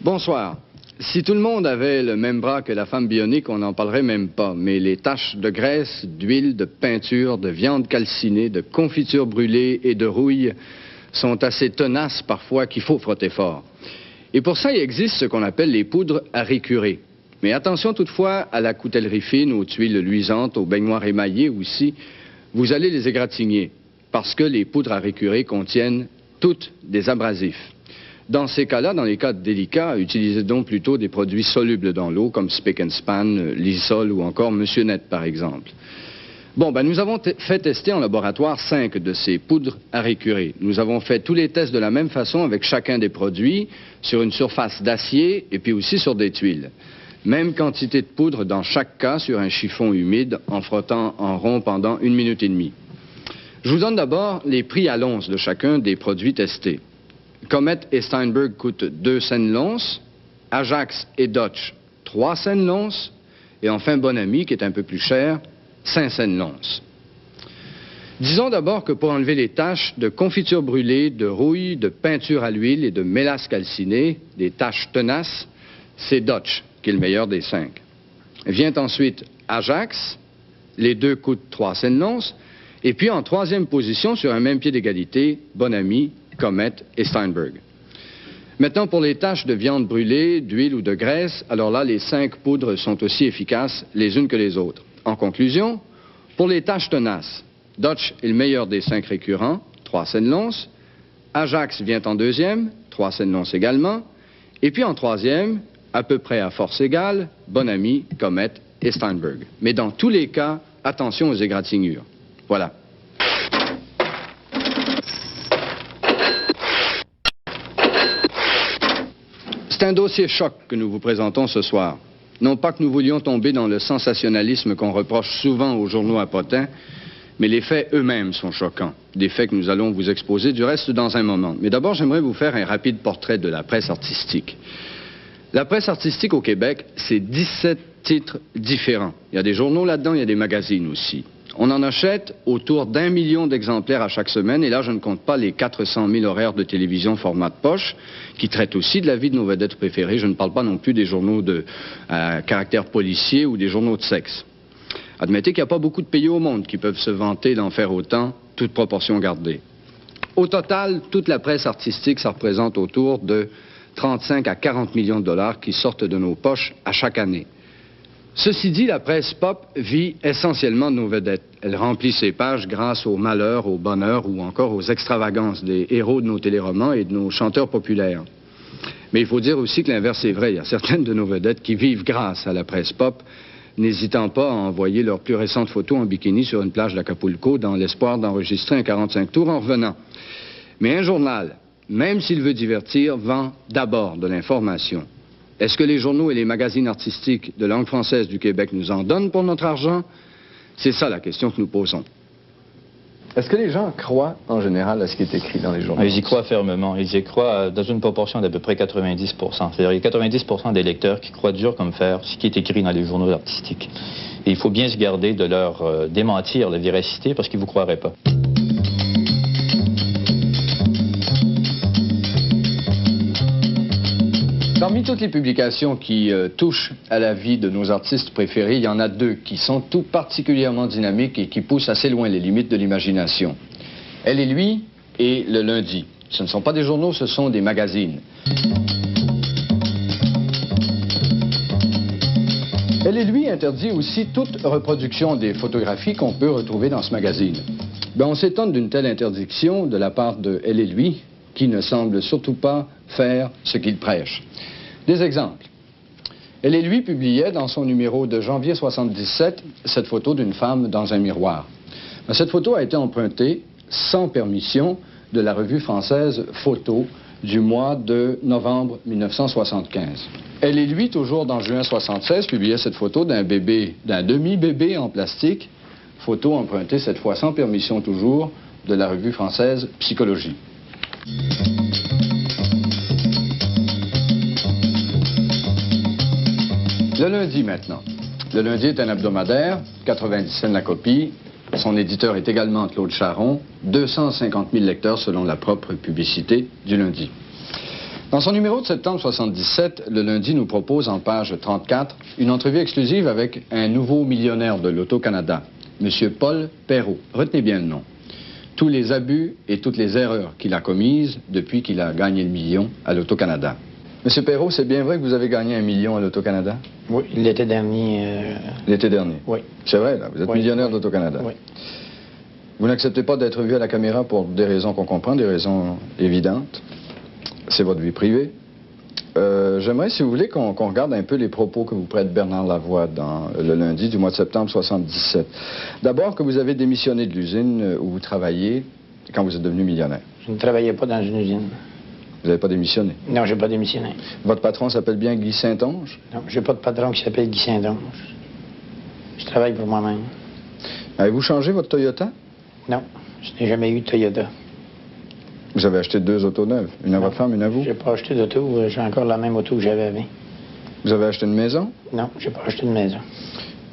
Bonsoir. Si tout le monde avait le même bras que la femme bionique, on n'en parlerait même pas. Mais les taches de graisse, d'huile, de peinture, de viande calcinée, de confiture brûlée et de rouille sont assez tenaces parfois qu'il faut frotter fort. Et pour ça, il existe ce qu'on appelle les poudres à récurer. Mais attention toutefois à la coutellerie fine, aux tuiles luisantes, aux baignoires émaillées aussi. Vous allez les égratigner parce que les poudres à récurer contiennent toutes des abrasifs. Dans ces cas-là, dans les cas délicats, utilisez donc plutôt des produits solubles dans l'eau, comme Spick & Span, Lysol ou encore Monsieur Net, par exemple. Bon, nous avons fait tester en laboratoire 5 de ces poudres à récurer. Nous avons fait tous les tests de la même façon avec chacun des produits, sur une surface d'acier et puis aussi sur des tuiles. Même quantité de poudre dans chaque cas sur un chiffon humide, en frottant en rond pendant 1 minute et demie. Je vous donne d'abord les prix à l'once de chacun des produits testés. Comet et Steinberg coûtent 2 cents l'once, Ajax et Dutch 3 cents l'once, et enfin Bonami, qui est un peu plus cher, 5 cents l'once. Disons d'abord que pour enlever les taches de confiture brûlée, de rouille, de peinture à l'huile et de mélasse calcinée, des taches tenaces, c'est Dutch qui est le meilleur des 5. Vient ensuite Ajax, les deux coûtent 3 cents l'once, et puis en troisième position, sur un même pied d'égalité, Bonami, Comet et Steinberg. Maintenant, pour les taches de viande brûlée, d'huile ou de graisse, alors là, les 5 poudres sont aussi efficaces les unes que les autres. En conclusion, pour les taches tenaces, Dutch est le meilleur des 5 récurrents, 3 cents l'once. Ajax vient en deuxième, 3 cents l'once également. Et puis en troisième, à peu près à force égale, Bonami, Comet et Steinberg. Mais dans tous les cas, attention aux égratignures. Voilà. C'est un dossier choc que nous vous présentons ce soir. Non pas que nous voulions tomber dans le sensationnalisme qu'on reproche souvent aux journaux à potins, mais les faits eux-mêmes sont choquants. Des faits que nous allons vous exposer du reste dans un moment. Mais d'abord, j'aimerais vous faire un rapide portrait de la presse artistique. La presse artistique au Québec, c'est 17 titres différents. Il y a des journaux là-dedans, il y a des magazines aussi. On en achète autour d'1 million d'exemplaires à chaque semaine, et là, je ne compte pas les 400 000 horaires de télévision format de poche, qui traitent aussi de la vie de nos vedettes préférées. Je ne parle pas non plus des journaux de caractère policier ou des journaux de sexe. Admettez qu'il n'y a pas beaucoup de pays au monde qui peuvent se vanter d'en faire autant, toute proportion gardée. Au total, toute la presse artistique, ça représente autour de 35 à 40 millions de dollars qui sortent de nos poches à chaque année. Ceci dit, la presse pop vit essentiellement de nos vedettes. Elle remplit ses pages grâce au malheur, au bonheur ou encore aux extravagances des héros de nos téléromans et de nos chanteurs populaires. Mais il faut dire aussi que l'inverse est vrai. Il y a certaines de nos vedettes qui vivent grâce à la presse pop, n'hésitant pas à envoyer leurs plus récentes photos en bikini sur une plage d'Acapulco dans l'espoir d'enregistrer un 45 tours en revenant. Mais un journal, même s'il veut divertir, vend d'abord de l'information. Est-ce que les journaux et les magazines artistiques de langue française du Québec nous en donnent pour notre argent? C'est ça la question que nous posons. Est-ce que les gens croient en général à ce qui est écrit dans les journaux? Ils y croient fermement. Ils y croient dans une proportion d'à peu près 90 %. C'est-à-dire qu'il y a 90 % des lecteurs qui croient dur comme fer ce qui est écrit dans les journaux artistiques. Et il faut bien se garder de leur démentir la véracité parce qu'ils ne vous croiraient pas. Parmi toutes les publications qui touchent à la vie de nos artistes préférés, il y en a 2 qui sont tout particulièrement dynamiques et qui poussent assez loin les limites de l'imagination. Elle et lui et Le Lundi. Ce ne sont pas des journaux, ce sont des magazines. Elle et lui interdit aussi toute reproduction des photographies qu'on peut retrouver dans ce magazine. On s'étonne d'une telle interdiction de la part de Elle et lui, qui ne semble surtout pas faire ce qu'il prêche. Des exemples. Elle et lui publiait dans son numéro de janvier 77 cette photo d'une femme dans un miroir. Cette photo a été empruntée sans permission de la revue française Photo du mois de novembre 1975. Elle et lui, toujours dans juin 76, publiait cette photo d'un bébé, d'un demi-bébé en plastique, photo empruntée cette fois sans permission toujours de la revue française Psychologie. Le lundi maintenant. Le lundi est un hebdomadaire, 90 cents la copie. Son éditeur est également Claude Charron. 250 000 lecteurs selon la propre publicité du lundi. Dans son numéro de septembre 77, le lundi nous propose en page 34 une entrevue exclusive avec un nouveau millionnaire de l'Auto-Canada, M. Paul Perrault. Retenez bien le nom. Tous les abus et toutes les erreurs qu'il a commises depuis qu'il a gagné le million à l'Auto-Canada. M. Perrault, c'est bien vrai que vous avez gagné 1 million à l'Auto-Canada? Oui, l'été dernier. L'été dernier? Oui. C'est vrai, là, vous êtes millionnaire d'Auto-Canada. Oui. Vous n'acceptez pas d'être vu à la caméra pour des raisons qu'on comprend, des raisons évidentes. C'est votre vie privée. J'aimerais, si vous voulez, qu'on regarde un peu les propos que vous prête Bernard Lavoie dans le lundi du mois de septembre 77. D'abord, que vous avez démissionné de l'usine où vous travaillez quand vous êtes devenu millionnaire. Je ne travaillais pas dans une usine. Vous n'avez pas démissionné? Non, je n'ai pas démissionné. Votre patron s'appelle bien Guy Saint-Onge? Non, je n'ai pas de patron qui s'appelle Guy Saint-Onge. Je travaille pour moi-même. Avez-vous changé votre Toyota? Non, je n'ai jamais eu de Toyota. Vous avez acheté 2 autos neuves, une à votre femme, une à vous? Je n'ai pas acheté d'auto, j'ai encore la même auto que j'avais avant. Vous avez acheté une maison? Non, je n'ai pas acheté de maison.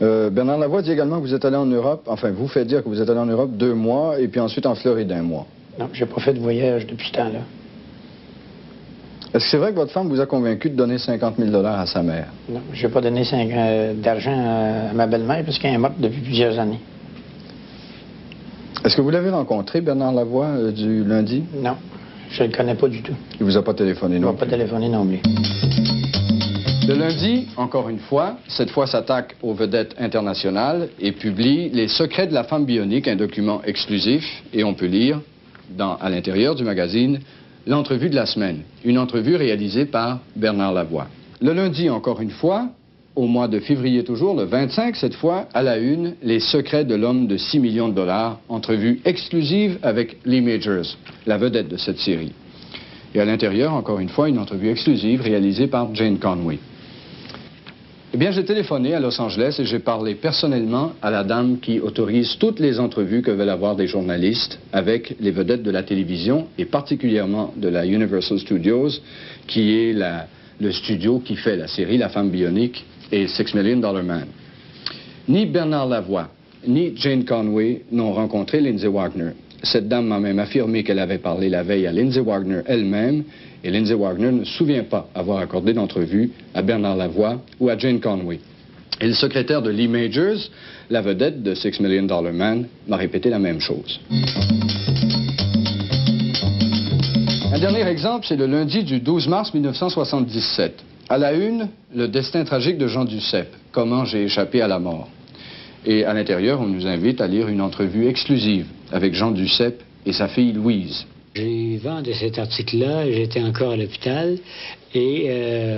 Bernard Lavoie dit également que vous êtes allé en Europe, enfin, vous faites dire que vous êtes allé en Europe 2 mois et puis ensuite en Floride 1 mois. Non, je n'ai pas fait de voyage depuis ce temps-là. Est-ce que c'est vrai que votre femme vous a convaincu de donner 50 000 $ à sa mère? Non, je n'ai pas donné d'argent à ma belle-mère parce qu'elle est morte depuis plusieurs années. Est-ce que vous l'avez rencontré, Bernard Lavoie, du lundi? Non, je ne le connais pas du tout. Il vous a pas téléphoné non plus? Il ne m'a pas téléphoné non plus. Le lundi, encore une fois, cette fois s'attaque aux vedettes internationales et publie Les secrets de la femme bionique, un document exclusif, et on peut lire, à l'intérieur du magazine, l'entrevue de la semaine, une entrevue réalisée par Bernard Lavoie. Le lundi, encore une fois, au mois de février toujours, le 25 cette fois, à la une, Les secrets de l'homme de 6 millions de $, entrevue exclusive avec Lee Majors, la vedette de cette série. Et à l'intérieur, encore une fois, une entrevue exclusive réalisée par Jane Conway. Eh bien, j'ai téléphoné à Los Angeles et j'ai parlé personnellement à la dame qui autorise toutes les entrevues que veulent avoir des journalistes avec les vedettes de la télévision et particulièrement de la Universal Studios, qui est le studio qui fait la série La femme bionique et $6 Million Man. Ni Bernard Lavoie, ni Jane Conway n'ont rencontré Lindsay Wagner. Cette dame m'a même affirmé qu'elle avait parlé la veille à Lindsay Wagner elle-même, et Lindsay Wagner ne se souvient pas avoir accordé d'entrevue à Bernard Lavoie ou à Jane Conway. Et le secrétaire de Lee Majors, la vedette de $6 Million Man, m'a répété la même chose. Un dernier exemple, c'est le lundi du 12 mars 1977. À la une, le destin tragique de Jean Duceppe, comment j'ai échappé à la mort. Et à l'intérieur, on nous invite à lire une entrevue exclusive avec Jean Duceppe et sa fille Louise. J'ai eu vent de cet article-là, j'étais encore à l'hôpital et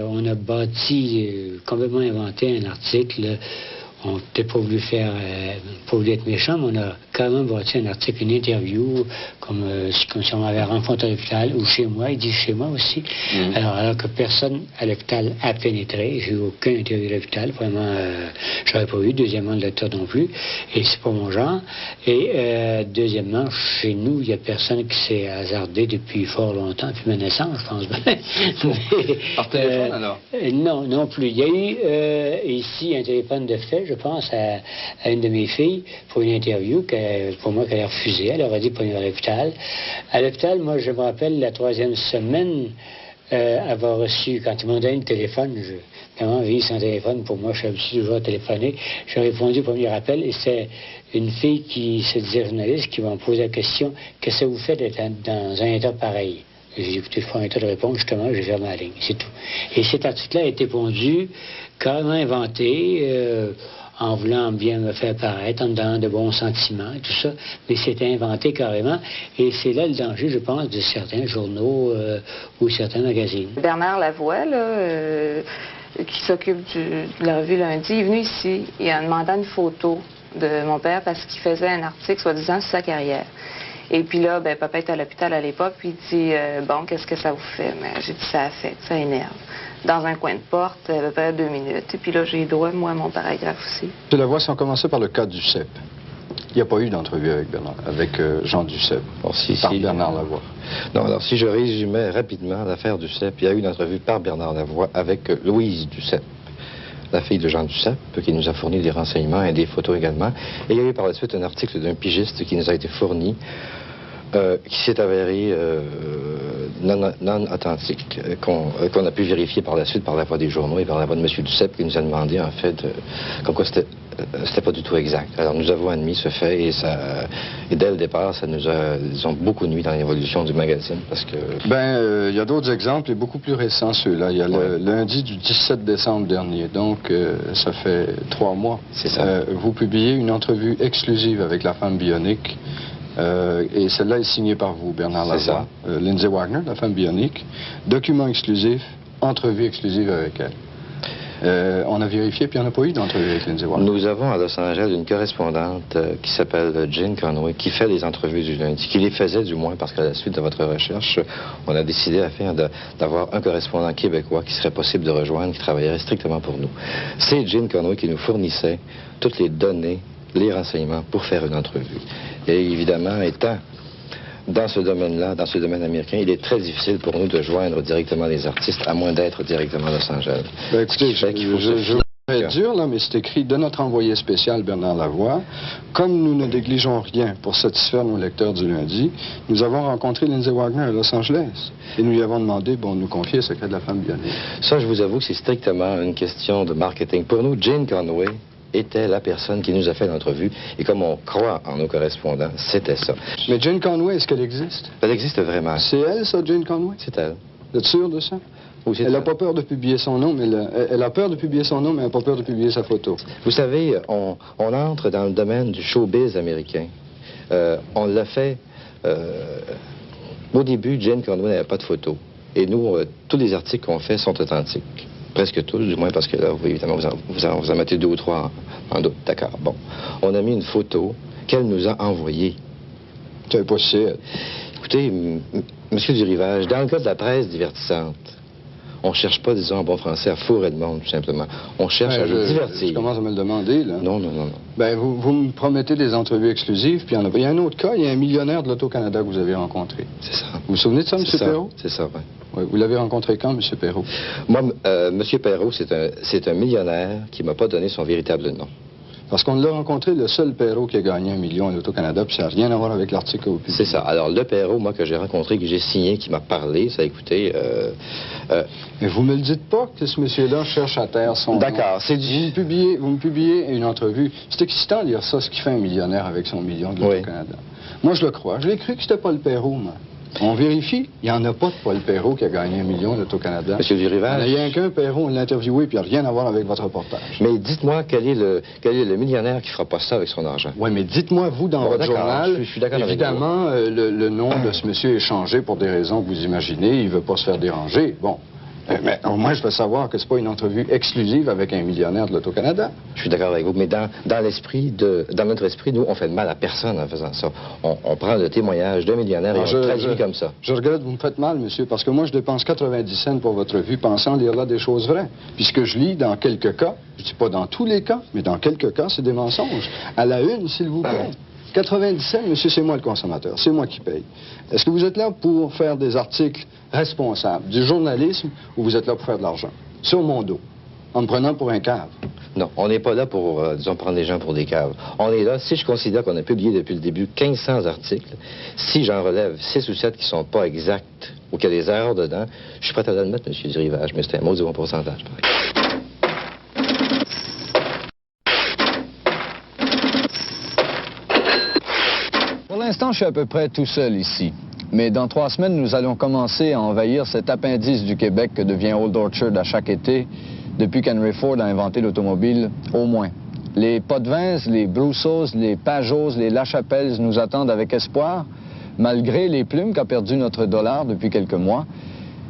on a bâti, complètement inventé un article. On n'a peut-être pas voulu pas voulu être méchant, mais on a quand même bâti un article, une interview, comme si on m'avait rencontré à l'hôpital ou chez moi. Il dit chez moi aussi. Alors que personne à l'hôpital a pénétré. J'ai eu aucun interview à l'hôpital. Vraiment, je n'avais pas eu. Deuxièmement, le lecteur non plus. Et c'est pas mon genre. Et deuxièmement, chez nous, il n'y a personne qui s'est hasardé depuis fort longtemps, depuis ma naissance, je pense. Par téléphone, alors? Non, non plus. Il y a eu ici un téléphone de fait, je pense, à une de mes filles pour une interview pour moi qu'elle a refusée. Elle aurait dit pas venir à l'hôpital. À l'hôpital, moi, je me rappelle la 3e semaine avoir reçu, quand ils m'ont donné le téléphone, vraiment vivre sans téléphone, pour moi, je suis habitué toujours à téléphoner. J'ai répondu au premier appel et c'est une fille qui se disait journaliste qui m'a posé la question, qu'est-ce que vous faites d'être dans un état pareil? J'ai dit, écoutez, je prends un tas de réponse, justement, j'ai fermé la ligne, c'est tout. Et cet article-là a été pondu, carrément inventé, en voulant bien me faire paraître, en me donnant de bons sentiments et tout ça, mais c'était inventé carrément, et c'est là le danger, je pense, de certains journaux ou certains magazines. Bernard Lavoie, là, qui s'occupe de la revue Lundi, est venu ici, et en demandant une photo de mon père parce qu'il faisait un article, soi-disant, sur sa carrière. Et puis là, ben, papa était à l'hôpital à l'époque, puis il dit bon, qu'est-ce que ça vous fait? Mais j'ai dit, ça affecte, ça énerve. Dans un coin de porte, à peu près 2 minutes. Et puis là, j'ai droit, moi, à mon paragraphe aussi. Je la vois si on commençait par le cas du CEP. Il n'y a pas eu d'entrevue avec Jean Duceppe, par Bernard Lavoie. Non, alors si je résumais rapidement l'affaire Duceppe, il y a eu une entrevue par Bernard Lavoie avec Louise Duceppe, la fille de Jean Duceppe, qui nous a fourni des renseignements et des photos également. Et il y a eu par la suite un article d'un pigiste qui nous a été fourni, qui s'est avéré non authentique, qu'on a pu vérifier par la suite par la voix des journaux et par la voix de M. Duceppe, qui nous a demandé, en fait, comme quoi c'était pas du tout exact. Alors nous avons admis ce fait et dès le départ, ça nous a, disons, beaucoup nuit dans l'évolution du magazine parce que... Il y a d'autres exemples et beaucoup plus récents ceux-là. Il y a le lundi du 17 décembre dernier, donc ça fait 3 mois. C'est ça. Vous publiez une entrevue exclusive avec la femme bionique. Et celle-là est signée par vous, Bernard Lavoie, Lindsay Wagner, la femme bionique. Document exclusif, entrevue exclusive avec elle. On a vérifié, puis il n'y en a pas eu d'entrevue avec Lindsay Wagner. Nous avons à Los Angeles une correspondante qui s'appelle Jane Conway, qui fait les entrevues du lundi, qui les faisait du moins, parce qu'à la suite de votre recherche, on a décidé afin d'avoir un correspondant québécois qui serait possible de rejoindre, qui travaillerait strictement pour nous. C'est Jane Conway qui nous fournissait toutes les données, les renseignements pour faire une entrevue. Et évidemment, étant dans ce domaine-là, dans ce domaine américain, il est très difficile pour nous de joindre directement les artistes, à moins d'être directement à Los Angeles. Écoutez, je vais être dur, là, mais c'est écrit de notre envoyé spécial, Bernard Lavoie. Comme nous ne négligeons rien pour satisfaire nos lecteurs du lundi, nous avons rencontré Lindsay Wagner à Los Angeles. Et nous lui avons demandé, de nous confier le secret de la femme bionique. Ça, je vous avoue que c'est strictement une question de marketing. Pour nous, Jane Conway était la personne qui nous a fait l'entrevue. Et comme on croit en nos correspondants, c'était ça. Mais Jane Conway, est-ce qu'elle existe? Elle existe vraiment. C'est elle, ça, Jane Conway? C'est elle. Vous êtes sûr de ça? Elle n'a pas peur de publier son nom, mais elle a peur de publier son nom, mais elle n'a pas peur de publier sa photo. Vous savez, on entre dans le domaine du showbiz américain. On l'a fait... au début, Jane Conway n'avait pas de photo. Et nous, tous les articles qu'on fait sont authentiques. Presque tous, du moins, parce que là, évidemment, vous en mettez 2 ou 3 en doute. D'accord. Bon. On a mis une photo qu'elle nous a envoyée. C'est possible. Écoutez, Monsieur Durivage, dans le cas de la presse divertissante, on ne cherche pas, disons, en bon français, à fourrer le monde, tout simplement. On cherche à le divertir. Je commence à me le demander, là. Non. Vous me promettez des entrevues exclusives, puis il y a un autre cas, il y a un millionnaire de l'Auto-Canada que vous avez rencontré. C'est ça. Vous vous souvenez de ça, M. Perrault? C'est ça, oui. Oui, vous l'avez rencontré quand, M. Perrault? Moi, M. Perrault, c'est un millionnaire qui ne m'a pas donné son véritable nom. Parce qu'on l'a rencontré, le seul Perrault qui a gagné 1 million à l'Auto-Canada, puis ça n'a rien à voir avec l'article que vous publiez. C'est ça. Alors, le Perrault, moi, que j'ai rencontré, que j'ai signé, qui m'a parlé, ça a écouté... Mais vous me le dites pas que ce monsieur-là cherche à taire son nom. D'accord, c'est du... Vous me publiez une entrevue. C'est excitant de lire ça, ce qui fait un millionnaire avec son million de l'Auto-Canada. Moi, je le crois. Je l'ai cru que c'était Paul Perrault, moi. On vérifie. Il n'y en a pas de Paul Perrault qui a gagné 1 million de l'Auto-Canada. Monsieur Durivage... Il n'y a qu'un Perrault, on l'a interviewé, puis il n'y a rien à voir avec votre reportage. Mais dites-moi, quel est le millionnaire qui ne fera pas ça avec son argent? Oui, mais dites-moi, vous, dans votre journal, je suis d'accord avec vous. Évidemment, le nom de ce monsieur est changé pour des raisons que vous imaginez. Il ne veut pas se faire déranger. Bon. Mais au moins, je veux savoir que ce n'est pas une entrevue exclusive avec un millionnaire de l'Auto-Canada. Je suis d'accord avec vous, mais dans notre esprit, nous, on fait de mal à personne en faisant ça. On prend le témoignage d'un millionnaire et on le traduit comme ça. Je regrette, vous me faites mal, monsieur, parce que moi, je dépense 90 cents pour votre revue, pensant lire là des choses vraies. Puisque je lis dans quelques cas, je ne dis pas dans tous les cas, mais dans quelques cas, c'est des mensonges. À la une, s'il vous plaît. 90 cents, monsieur, c'est moi le consommateur. C'est moi qui paye. Est-ce que vous êtes là pour faire des articles responsables, du journalisme, ou vous êtes là pour faire de l'argent? Sur mon dos, en me prenant pour un cave. Non, on n'est pas là pour, disons, prendre les gens pour des caves. On est là, si je considère qu'on a publié depuis le début 1500 articles, si j'en relève 6 ou 7 qui ne sont pas exacts ou qu'il y a des erreurs dedans, je suis prêt à l'admettre, monsieur Durivage, mais c'est un maudit bon pourcentage. Pour l'instant, je suis à peu près tout seul ici. Mais dans 3 semaines, nous allons commencer à envahir cet appendice du Québec que devient Old Orchard à chaque été, depuis qu'Henry Ford a inventé l'automobile, au moins. Les Potvins, les Brousseaus, les Pageaus, les Lachapelles nous attendent avec espoir, malgré les plumes qu'a perdu notre dollar depuis quelques mois.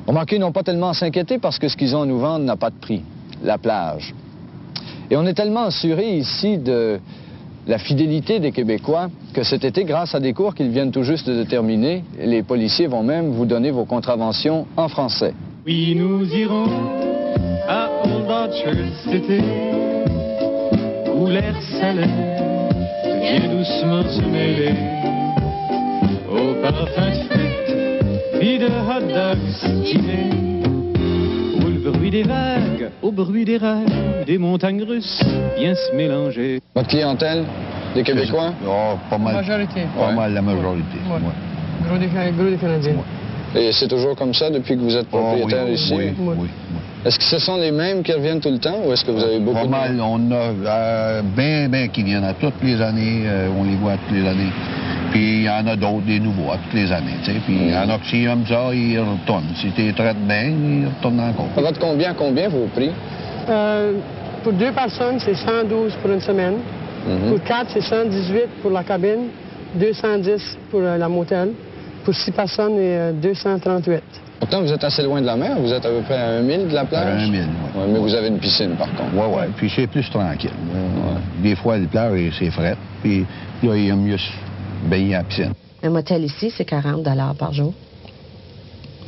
Remarquez, ils n'ont pas tellement à s'inquiéter parce que ce qu'ils ont à nous vendre n'a pas de prix, la plage. Et on est tellement assuré ici de la fidélité des Québécois que cet été, grâce à des cours qu'ils viennent tout juste de terminer, les policiers vont même vous donner vos contraventions en français. Oui, nous irons à Old Orchard cet été, où l'air salaire de vient doucement se mêler au parfum de frites, puis de hot dogs stylés. Au bruit des vagues, au bruit des rêves, des montagnes russes viennent se mélanger. Votre clientèle, des Québécois? Oh, pas mal. Majorité. Pas mal la majorité. Ouais. Ouais. Gros des Canadiens. Et c'est toujours comme ça depuis que vous êtes propriétaire oui, ici? Oui, Ouais. oui. Est-ce que ce sont les mêmes qui reviennent tout le temps ou est-ce que vous avez beaucoup Pas de... mal. On a ben qui viennent à toutes les années. On les voit toutes les années. Puis il y en a d'autres, des nouveaux, à toutes les années. T'sais. Puis il y en a qui aiment ça, ils retournent. Si tu les traites bien, ils retournent encore. Ça va de combien vos prix? Pour 2 personnes, c'est 112 pour une semaine. Pour 4, c'est 118 pour la cabine, 210 pour la motel. Pour 6 personnes, c'est 238. Pourtant, vous êtes assez loin de la mer. Vous êtes à peu près à 1 000 de la plage? À 1 000, oui. Ouais, mais vous avez une piscine, par contre. Oui, oui. Puis c'est plus tranquille. Des fois, les plages, c'est fret. Puis là, il y a mieux se baigner à la piscine. Un motel ici, c'est 40 $ par jour.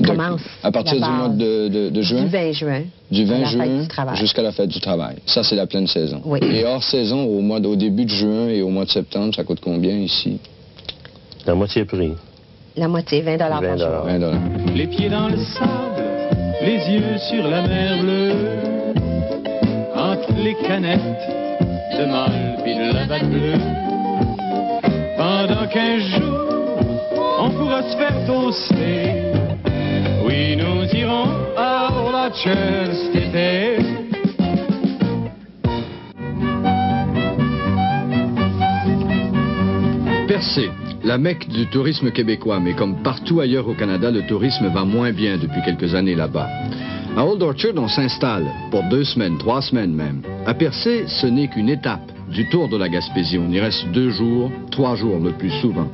Commence. À partir la du mois base. de juin? Du 20 juin. Du 20 à la fête juin du travail. jusqu'à la fête du travail. Ça, c'est la pleine saison. Oui. Et hors saison, au début de juin et au mois de septembre, ça coûte combien ici? La moitié prix. La moitié, 20 $ par 20 jour. 20 $. Les pieds dans le sable, les yeux sur la mer bleue, entre les canettes de mal puis de la batte bleue. Pendant 15 jours, on pourra se faire toaster. Oui, nous irons à Old Orchard cet été. Percé, la Mecque du tourisme québécois, mais comme partout ailleurs au Canada, le tourisme va moins bien depuis quelques années là-bas. À Old Orchard, on s'installe pour 2 semaines, 3 semaines même. À Percé, ce n'est qu'une étape du tour de la Gaspésie. On y reste 2 jours, 3 jours le plus souvent.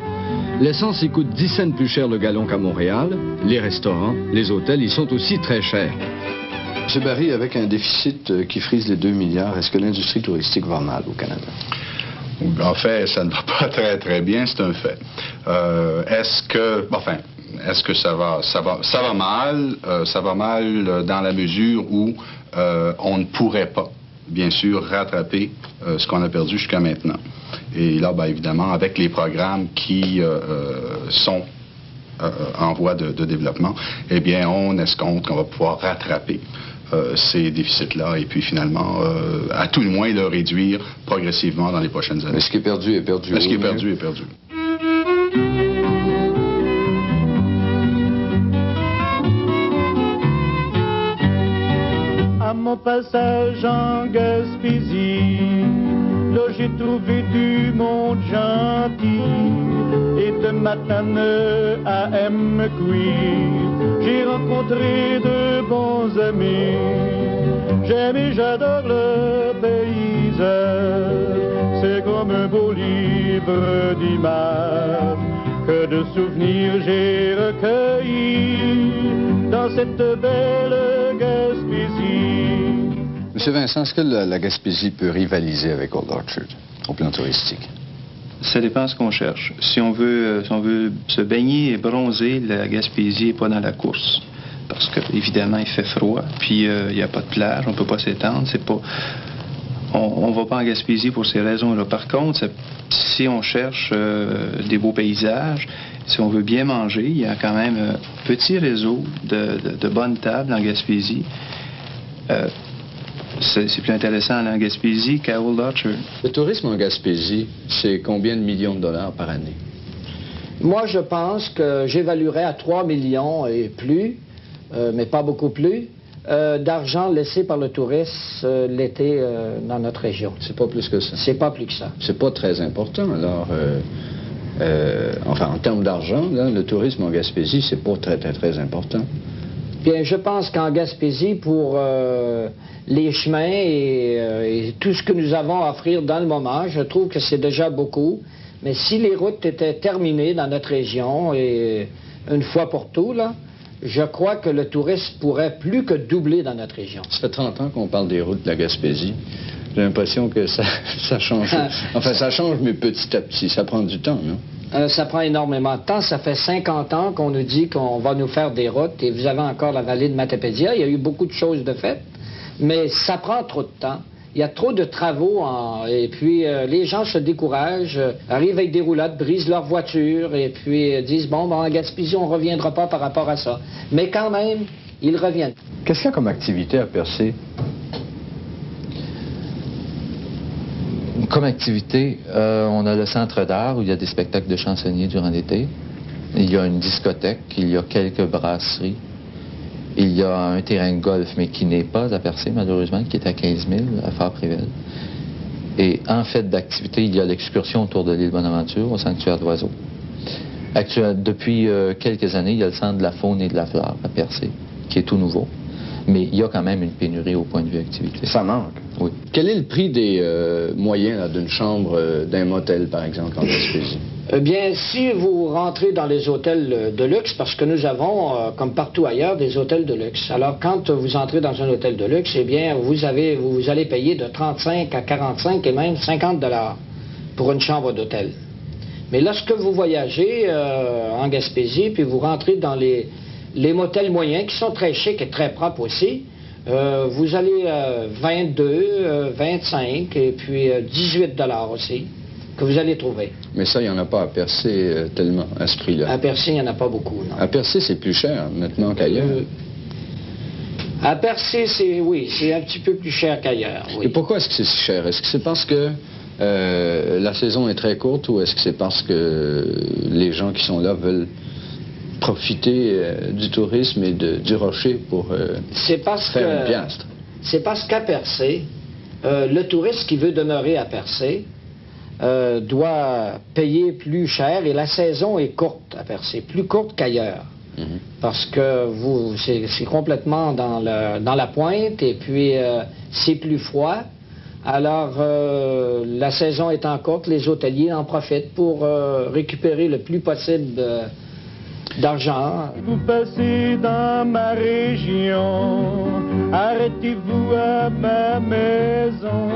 L'essence y coûte 10 cents plus cher le gallon qu'à Montréal. Les restaurants, les hôtels y sont aussi très chers. M. Barry, avec un déficit qui frise les 2 milliards, est-ce que l'industrie touristique va mal au Canada? En fait, ça ne va pas très, très bien, c'est un fait. Est-ce que ça va mal? Ça va mal dans la mesure où on ne pourrait pas, bien sûr, rattraper ce qu'on a perdu jusqu'à maintenant. Et là, bien évidemment, avec les programmes qui sont en voie de développement, eh bien, on escompte qu'on va pouvoir rattraper ces déficits-là et puis finalement, à tout le moins, le réduire progressivement dans les prochaines années. Mais ce qui est perdu est perdu. Ce qui est perdu est perdu. À mon passage en Gaspésie, là j'ai trouvé du monde gentil. Et de Matane à McQueen, j'ai rencontré de bons amis. J'aime et j'adore le paysage, c'est comme un beau livre d'images que de souvenirs j'ai recueillis dans cette belle Gaspésie. Monsieur Vincent, est-ce que la Gaspésie peut rivaliser avec Old Orchard au plan touristique? Ça dépend de ce qu'on cherche. Si on veut se baigner et bronzer, la Gaspésie n'est pas dans la course. Parce qu'évidemment, il fait froid, puis il n'y a pas de plage, on ne peut pas s'étendre. On ne va pas en Gaspésie pour ces raisons-là. Par contre, si on cherche des beaux paysages, si on veut bien manger, il y a quand même un petit réseau de bonnes tables en Gaspésie. C'est plus intéressant en Gaspésie qu'à Old Orchard. Le tourisme en Gaspésie, c'est combien de millions de dollars par année? Moi, je pense que j'évaluerais à 3 millions et plus, mais pas beaucoup plus, d'argent laissé par le touriste l'été dans notre région. C'est pas plus que ça? C'est pas plus que ça. C'est pas très important, alors... enfin, en termes d'argent, le tourisme en Gaspésie, c'est pas très, très, très important. Bien, je pense qu'en Gaspésie, pour les chemins et tout ce que nous avons à offrir dans le moment, je trouve que c'est déjà beaucoup. Mais si les routes étaient terminées dans notre région, et une fois pour tout, là, je crois que le tourisme pourrait plus que doubler dans notre région. Ça fait 30 ans qu'on parle des routes de la Gaspésie. J'ai l'impression que ça change. Enfin, ça change, mais petit à petit. Ça prend du temps, non? Ça prend énormément de temps. Ça fait 50 ans qu'on nous dit qu'on va nous faire des routes. Et vous avez encore la vallée de Matapédia. Il y a eu beaucoup de choses de faites. Mais ça prend trop de temps. Il y a trop de travaux et puis les gens se découragent, arrivent avec des roulades, brisent leur voiture et puis disent bon, en Gaspésie, on ne reviendra pas par rapport à ça. Mais quand même, ils reviennent. Qu'est-ce qu'il y a comme activité à Percé? Comme activité, on a le centre d'art où il y a des spectacles de chansonniers durant l'été. Il y a une discothèque, il y a quelques brasseries. Il y a un terrain de golf, mais qui n'est pas à Percé, malheureusement, qui est à 15 000, à Fort-Prével. Et en fait d'activité, il y a l'excursion autour de l'île Bonaventure, au sanctuaire d'oiseaux. Depuis quelques années, il y a le centre de la faune et de la flore à Percé, qui est tout nouveau. Mais il y a quand même une pénurie au point de vue activité. Ça manque? Oui. Quel est le prix des moyens d'une chambre d'un motel, par exemple, en Gaspésie? Eh bien, si vous rentrez dans les hôtels de luxe, parce que nous avons, comme partout ailleurs, des hôtels de luxe. Alors, quand vous entrez dans un hôtel de luxe, eh bien, vous allez payer de 35 à 45 et même 50 $ pour une chambre d'hôtel. Mais lorsque vous voyagez en Gaspésie, puis vous rentrez dans les motels moyens, qui sont très chics et très propres aussi, vous allez 22, 25 et puis 18 $ aussi, que vous allez trouver. Mais ça, il n'y en a pas à Percé tellement, à ce prix-là. À Percé, il n'y en a pas beaucoup, non. À Percé, c'est plus cher maintenant qu'ailleurs. À Percé, c'est un petit peu plus cher qu'ailleurs, oui. Et pourquoi est-ce que c'est si cher? Est-ce que c'est parce que la saison est très courte ou est-ce que c'est parce que les gens qui sont là veulent profiter du tourisme et du rocher pour faire une piastre? C'est parce qu'à Percé, le touriste qui veut demeurer à Percé doit payer plus cher et la saison est courte à Percé, plus courte qu'ailleurs. Parce que c'est complètement dans la pointe et puis c'est plus froid. Alors, la saison étant courte, les hôteliers en profitent pour récupérer le plus possible d'argent. Vous passez dans ma région, arrêtez-vous à ma maison,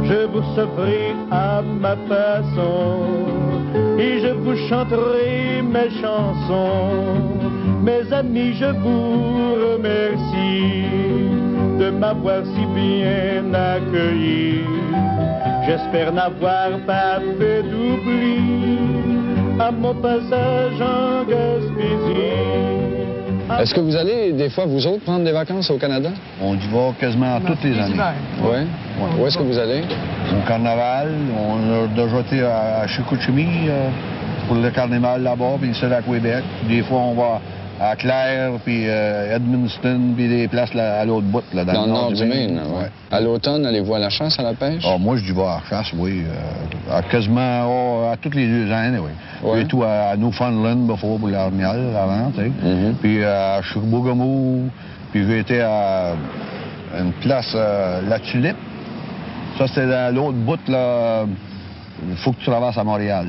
je vous recevrai à ma façon, et je vous chanterai mes chansons. Mes amis, je vous remercie de m'avoir si bien accueilli. J'espère n'avoir pas fait d'oubli à mon passage en Gaspésie. Est-ce que vous allez, des fois, vous autres, prendre des vacances au Canada? On y va quasiment toutes les années. Oui? Où est-ce que vous allez? Au carnaval. On a déjà été à Chicoutimi pour le carnaval là-bas, puis ici à Québec. Des fois, on va à Clare, puis Edmundston, puis des places à l'autre bout, là, dans le nord du Maine. Ouais. À l'automne, allez-vous à la chasse, à la pêche? Ah, moi, je vais à la chasse, oui. Quasiment à tous les 2 ans, oui. Ouais. Et tout à Newfoundland, pour l'Armial, avant, tu sais. Puis à Chibougamau, puis j'ai été à une place, La Tulipe. Ça, c'était dans l'autre bout, là. Il faut que tu traverses à Montréal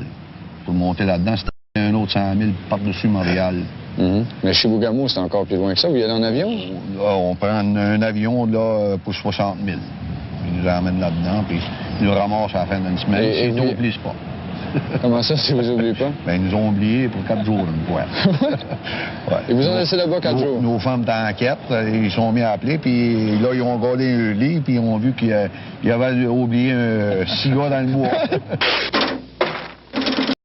pour monter là-dedans. C'était un autre 100 000 par-dessus Montréal. Mais Chibougamau, c'est encore plus loin que ça. Vous y allez en avion? On prend un avion là, pour 60 000. Ils nous emmènent là-dedans, puis ils nous ramassent à la fin d'une semaine. Et ils nous oublient pas. Comment ça, si vous n'oubliez pas? Bien, ils nous ont oubliés pour 4 jours, une fois. Ouais. Ils vous ont laissé là-bas 4 jours? Nos femmes d'enquête, ils sont mis à appeler, puis là, ils ont gardé un lit, puis ils ont vu qu'il y avait oublié 6 gars dans le bois.